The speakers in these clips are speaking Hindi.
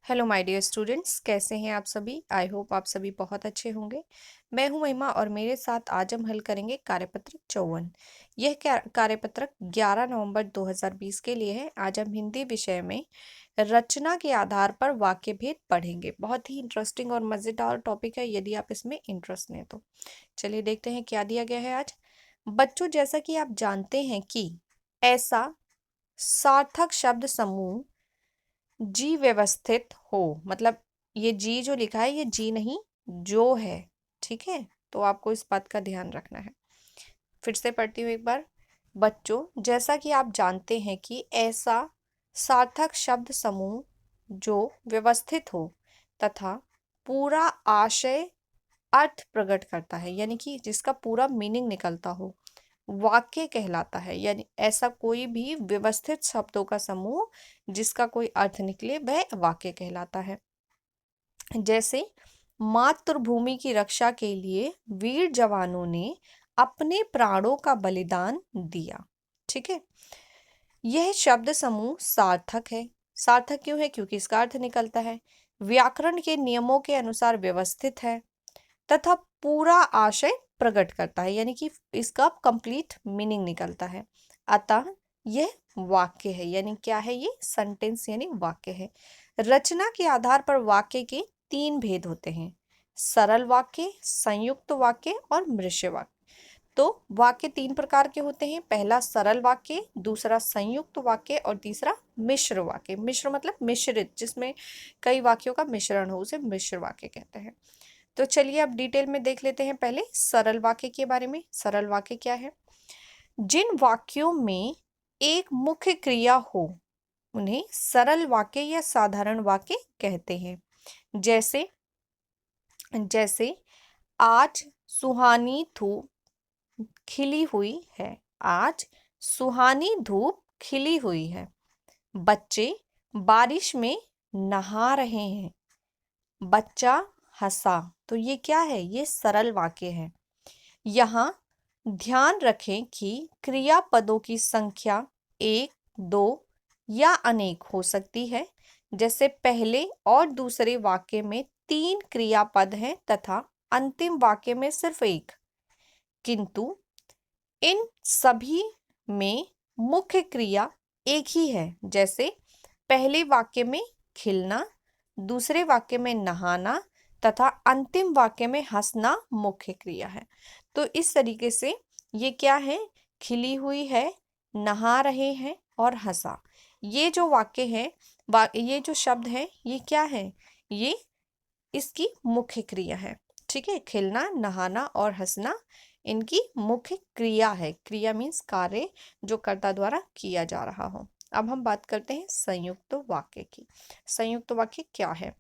हेलो माय डियर स्टूडेंट्स, कैसे हैं आप सभी। आई होप आप सभी बहुत अच्छे होंगे। मैं हूं महिमा और मेरे साथ आज हम हल करेंगे कार्यपत्रक 54। यह कार्यपत्रक 11 नवंबर 2020 के लिए है। आज हम हिंदी विषय में रचना के आधार पर वाक्य भेद पढ़ेंगे। बहुत ही इंटरेस्टिंग और मज़ेदार टॉपिक है यदि आप इसमें इंटरेस्ट लें तो। चलिए देखते हैं क्या दिया गया है आज। बच्चों, जैसा कि आप जानते हैं कि ऐसा सार्थक शब्द समूह जी व्यवस्थित हो, मतलब ये जी जो लिखा है ये जी नहीं जो है। ठीक है, तो आपको इस बात का ध्यान रखना है। फिर से पढ़ती हूँ एक बार। बच्चों, जैसा कि आप जानते हैं कि ऐसा सार्थक शब्द समूह जो व्यवस्थित हो तथा पूरा आशय अर्थ प्रकट करता है, यानी कि जिसका पूरा मीनिंग निकलता हो, वाक्य कहलाता है। यानी ऐसा कोई भी व्यवस्थित शब्दों का समूह जिसका कोई अर्थ निकले वह वाक्य कहलाता है। जैसे मातृभूमि की रक्षा के लिए वीर जवानों ने अपने प्राणों का बलिदान दिया। ठीक है, यह शब्द समूह सार्थक है। सार्थक क्यों है? क्योंकि इसका अर्थ निकलता है, व्याकरण के नियमों के अनुसार व्यवस्थित है तथा पूरा आशय प्रकट करता है, यानी कि इसका कंप्लीट मीनिंग निकलता है। अतः यह वाक्य है। यानी क्या है? ये सेंटेंस यानी वाक्य है। रचना के आधार पर वाक्य के तीन भेद होते हैं: सरल वाक्य, संयुक्त वाक्य और मिश्र वाक्य। तो वाक्य तीन प्रकार के होते हैं। पहला सरल वाक्य, दूसरा संयुक्त वाक्य और तीसरा मिश्र वाक्य। मिश्र मतलब मिश्रित, जिसमें कई वाक्यों का मिश्रण हो, उसे मिश्र वाक्य कहते हैं। तो चलिए अब डिटेल में देख लेते हैं पहले सरल वाक्य के बारे में। सरल वाक्य क्या है? जिन वाक्यों में एक मुख्य क्रिया हो उन्हें सरल वाक्य या साधारण वाक्य कहते हैं। जैसे जैसे आज सुहानी धूप खिली हुई है। आज सुहानी धूप खिली हुई है। बच्चे बारिश में नहा रहे हैं। बच्चा हंसा। तो ये क्या है? ये सरल वाक्य है। यहाँ ध्यान रखें कि क्रियापदों की संख्या एक, दो या अनेक हो सकती है। जैसे पहले और दूसरे वाक्य में तीन क्रियापद हैं तथा अंतिम वाक्य में सिर्फ एक, किंतु इन सभी में मुख्य क्रिया एक ही है। जैसे पहले वाक्य में खिलना, दूसरे वाक्य में नहाना तथा अंतिम वाक्य में हंसना मुख्य क्रिया है। तो इस तरीके से ये क्या है? खिली हुई है, नहा रहे हैं और हंसा। ये जो वाक्य है, ये जो शब्द है, ये क्या है? ये इसकी मुख्य क्रिया है। ठीक है, खिलना, नहाना और हंसना इनकी मुख्य क्रिया है। क्रिया मीन्स कार्य जो कर्ता द्वारा किया जा रहा हो। अब हम बात करते हैं संयुक्त वाक्य की। संयुक्त वाक्य क्या है?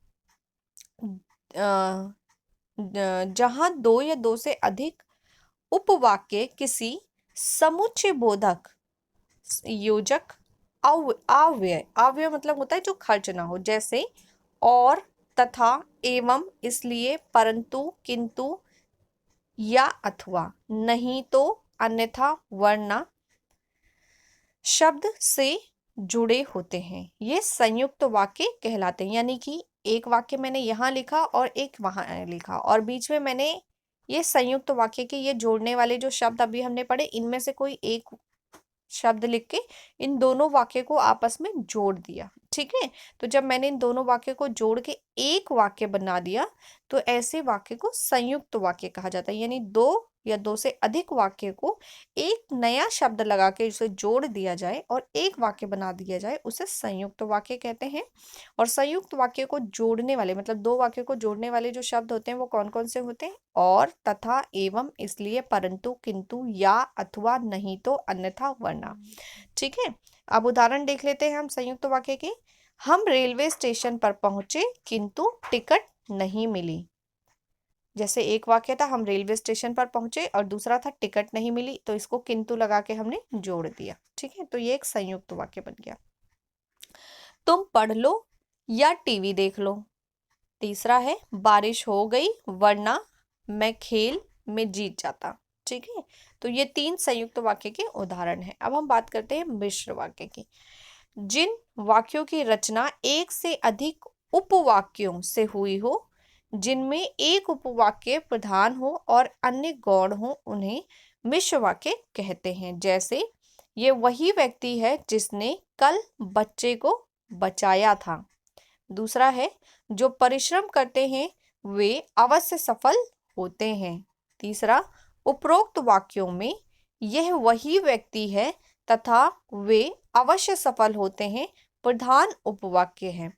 जहां दो या दो से अधिक उपवाक्य किसी समुच्चय बोधक योजक अव्यय अव्यय मतलब होता है जो खर्च ना हो। जैसे और, तथा, एवं, इसलिए, परंतु, किंतु या अथवा, नहीं तो, अन्यथा, वरना शब्द से जुड़े होते हैं। ये संयुक्त वाक्य कहलाते हैं। यानी कि एक वाक्य मैंने यहाँ लिखा और एक वहां लिखा और बीच में मैंने ये संयुक्त वाक्य के ये जोड़ने वाले जो शब्द अभी हमने पढ़े, इनमें से कोई एक शब्द लिख के इन दोनों वाक्य को आपस में जोड़ दिया। ठीक है, तो जब मैंने इन दोनों वाक्य को जोड़ के एक वाक्य बना दिया तो ऐसे वाक्य को संयुक्त वाक्य कहा जाता है। यानी दो या दो से अधिक वाक्य को एक नया शब्द लगा के उसे जोड़ दिया जाए और एक वाक्य बना दिया जाए, उसे संयुक्त वाक्य कहते हैं। और संयुक्त वाक्य को जोड़ने वाले मतलब दो वाक्य को जोड़ने वाले जो शब्द होते हैं वो कौन कौन से होते हैं? और, तथा, एवं, इसलिए, परंतु, किंतु, या, अथवा, नहीं तो, अन्यथा, वरना। ठीक है, अब उदाहरण देख लेते हैं हम संयुक्त वाक्य के। हम रेलवे स्टेशन पर पहुंचे किंतु टिकट नहीं मिली। जैसे एक वाक्य था हम रेलवे स्टेशन पर पहुंचे और दूसरा था टिकट नहीं मिली, तो इसको किंतु लगा के हमने जोड़ दिया। ठीक है, तो ये एक संयुक्त वाक्य बन गया। तुम पढ़ लो या टीवी देख लो। तीसरा है बारिश हो गई वरना मैं खेल में जीत जाता। ठीक है, तो ये तीन संयुक्त वाक्य के उदाहरण हैं। अब हम बात करते हैं मिश्र वाक्य की। जिन वाक्यों की रचना एक से अधिक उपवाक्यों से हुई हो, जिनमें एक उपवाक्य प्रधान हो और अन्य गौण हो, उन्हें मिश्र वाक्य कहते हैं। जैसे, ये वही व्यक्ति है जिसने कल बच्चे को बचाया था। दूसरा है, जो परिश्रम करते हैं वे अवश्य सफल होते हैं। तीसरा, उपरोक्त वाक्यों में यह वही व्यक्ति है तथा वे अवश्य सफल होते हैं प्रधान उपवाक्य है,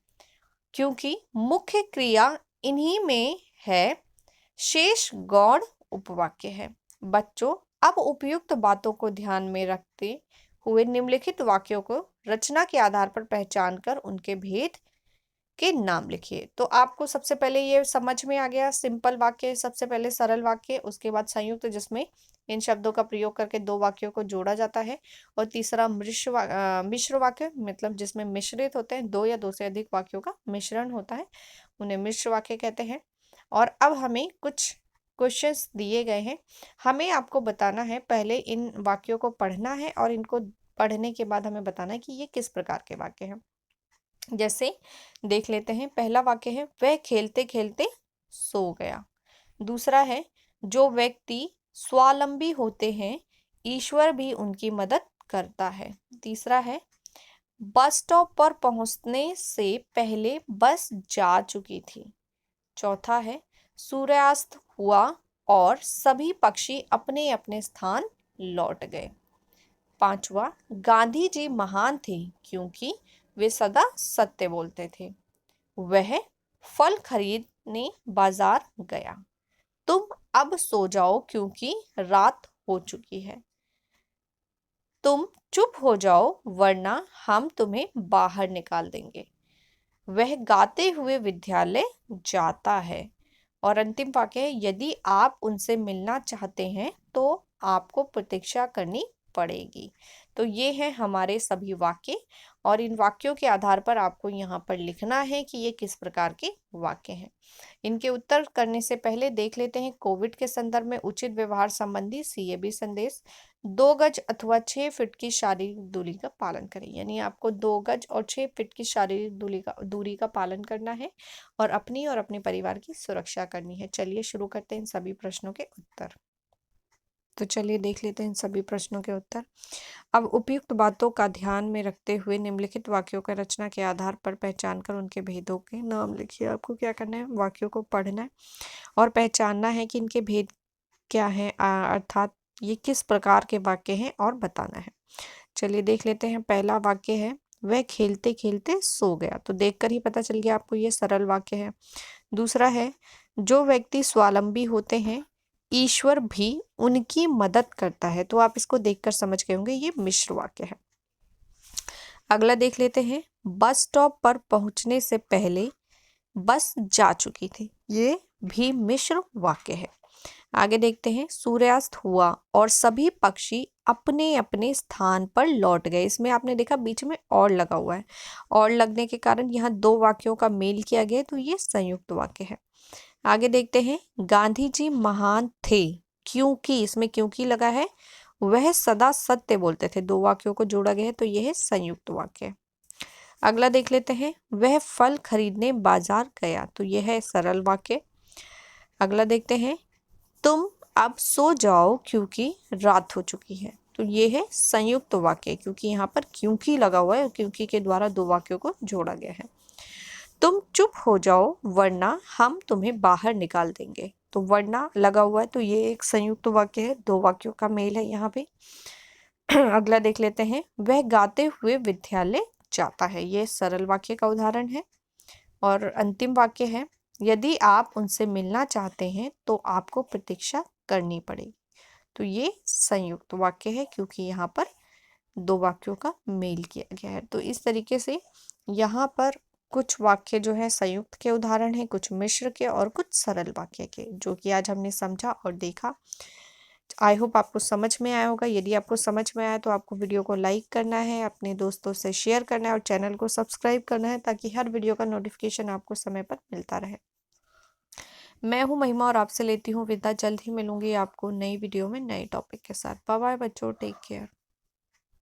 क्योंकि मुख्य क्रिया इन्हीं में है, शेष गौण उपवाक्य है। बच्चों, अब उपयुक्त बातों को ध्यान में रखते हुए निम्नलिखित वाक्यों को रचना के आधार पर पहचान कर उनके भेद के नाम लिखिए। तो आपको सबसे पहले ये समझ में आ गया, सिंपल वाक्य, सबसे पहले सरल वाक्य, उसके बाद संयुक्त जिसमें इन शब्दों का प्रयोग करके दो वाक्यों को जोड़ा जाता है, और तीसरा मिश्र वाक्य, मतलब जिसमें मिश्रित होते हैं, दो या दो से अधिक वाक्यों का मिश्रण होता है, उन्हें मिश्र वाक्य कहते हैं। और अब हमें कुछ क्वेश्चंस दिए गए हैं, हमें आपको बताना है, पहले इन वाक्यों को पढ़ना है और इनको पढ़ने के बाद हमें बताना है कि ये किस प्रकार के वाक्य हैं। जैसे देख लेते हैं, पहला वाक्य है, वह खेलते खेलते सो गया। दूसरा है, जो व्यक्ति स्वावलंबी होते हैं ईश्वर भी उनकी मदद करता है। तीसरा है, बस स्टॉप पर पहुंचने से पहले बस जा चुकी थी। चौथा है, सूर्यास्त हुआ और सभी पक्षी अपने अपने स्थान लौट गए। पांचवा, गांधी जी महान थे क्योंकि वे सदा सत्य बोलते थे। वह फल खरीदने बाजार गया। तुम अब सो जाओ क्योंकि रात हो चुकी है। तुम चुप हो जाओ वरना हम तुम्हें बाहर निकाल देंगे। वह गाते हुए विद्यालय जाता है। और अंतिम वाक्य है, यदि आप उनसे मिलना चाहते हैं तो आपको प्रतीक्षा करनी पड़ेगी। तो ये हैं हमारे सभी वाक्य, और इन वाक्यों के आधार पर आपको यहाँ पर लिखना है कि ये किस प्रकार के वाक्य हैं। इनके उत्तर करने से पहले देख लेते हैं, कोविड के संदर्भ में उचित व्यवहार संबंधी सीएबी संदेश। 2 गज अथवा 6 फीट की शारीरिक दूरी का पालन करें, यानी आपको 2 गज और 6 फीट की शारीरिक दूरी का पालन करना है और अपनी और अपने परिवार की सुरक्षा करनी है। चलिए शुरू करते हैं इन सभी प्रश्नों के उत्तर। तो चलिए देख लेते हैं इन सभी प्रश्नों के उत्तर। अब उपयुक्त बातों का ध्यान में रखते हुए निम्नलिखित वाक्यों का रचना के आधार पर पहचान कर उनके भेदों के नाम लिखिए। आपको क्या करना है, वाक्यों को पढ़ना है और पहचानना है कि इनके भेद क्या है, अर्थात ये किस प्रकार के वाक्य हैं, और बताना है। चलिए देख लेते हैं, पहला वाक्य है, वह खेलते खेलते सो गया। तो देखकर ही पता चल गया आपको ये सरल वाक्य है। दूसरा है, जो व्यक्ति स्वावलंबी होते हैं ईश्वर भी उनकी मदद करता है। तो आप इसको देखकर समझ गए होंगे ये मिश्र वाक्य है। अगला देख लेते हैं, बस स्टॉप पर पहुंचने से पहले बस जा चुकी थी। ये भी मिश्र वाक्य है। आगे देखते हैं, सूर्यास्त हुआ और सभी पक्षी अपने अपने स्थान पर लौट गए। इसमें आपने देखा बीच में और लगा हुआ है, और लगने के कारण यहाँ दो वाक्यों का मेल किया गया, तो ये संयुक्त वाक्य है। आगे देखते हैं, गांधी जी महान थे क्योंकि, इसमें क्योंकि लगा है, वह सदा सत्य बोलते थे। दो वाक्यों को जोड़ा गया है, तो यह है संयुक्त वाक्य। अगला देख लेते हैं, वह फल खरीदने बाजार गया। तो यह है सरल वाक्य। अगला देखते हैं, तुम अब सो जाओ क्योंकि रात हो चुकी है। तो ये है संयुक्त वाक्य, क्योंकि यहाँ पर क्योंकि लगा हुआ है और क्योंकि के द्वारा दो वाक्यों को जोड़ा गया है। तुम चुप हो जाओ वरना हम तुम्हें बाहर निकाल देंगे। तो वरना लगा हुआ है, तो ये एक संयुक्त वाक्य है, दो वाक्यों का मेल है यहाँ पे। अगला देख लेते हैं, वह गाते हुए विद्यालय जाता है। ये सरल वाक्य का उदाहरण है। और अंतिम वाक्य है, यदि आप उनसे मिलना चाहते हैं तो आपको प्रतीक्षा करनी पड़ेगी। तो ये संयुक्त वाक्य है, क्योंकि यहाँ पर दो वाक्यों का मेल किया गया है। तो इस तरीके से यहाँ पर कुछ वाक्य जो है संयुक्त के उदाहरण है, कुछ मिश्र के और कुछ सरल वाक्य के, जो कि आज हमने समझा और देखा। आई होप आपको समझ में आया होगा। यदि आपको समझ में आया तो आपको वीडियो को लाइक करना है, अपने दोस्तों से शेयर करना है और चैनल को सब्सक्राइब करना है, ताकि हर वीडियो का नोटिफिकेशन आपको समय पर मिलता रहे। मैं हूं महिमा और आपसे लेती हूं विदा। जल्द ही मिलूंगी आपको नई वीडियो में नए टॉपिक के साथ। बाय बाय बच्चों, टेक केयर।